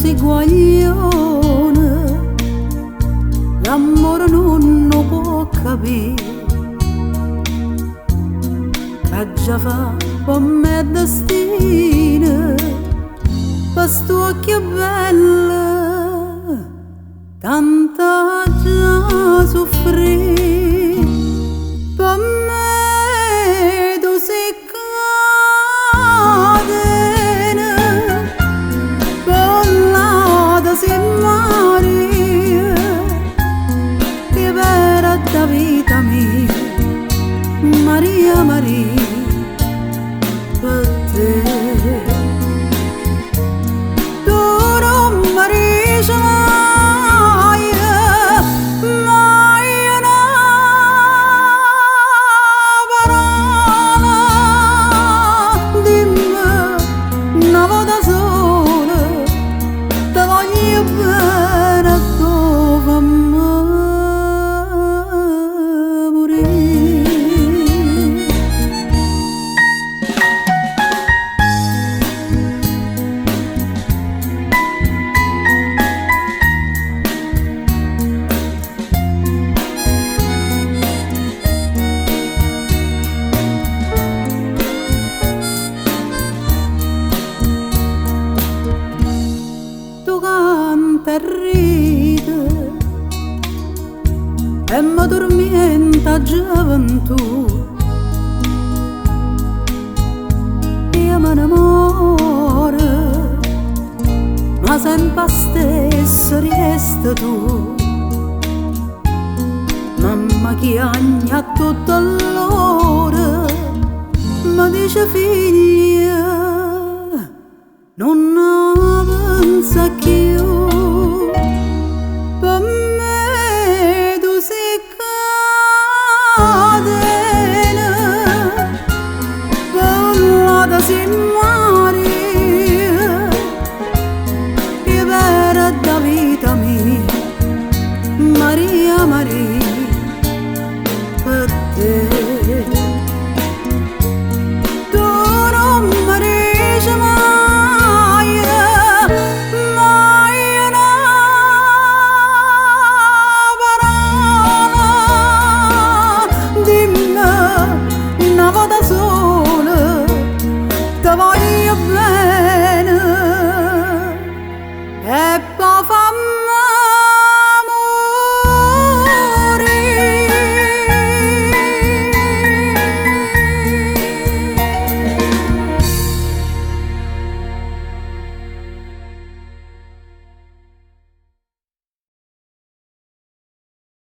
si guaglione, l'amore non lo può capire, che già fa per me destino, per sto occhio bello, tanta già soffrì, per me tu sei cadena, ballata sei Maria, che vera da vita mia, Maria Maria, per te. Tu non mi dici mai, mai una parola, dimmi una volta sola, ti voglio bene come morire. E ride e mi tormenta gioventù, io me ne innamoro, ma sempre stesso resta tu. Mamma chiagna tutta l'ora, mi dice figlia, non pensa più. Per me tu sei cadena, ballata sei Maria, che vera da vita mia, Maria Maria, per te. Tu non mi dici mai, mai una parola, dimmi una volta sola, ti voglio bene, e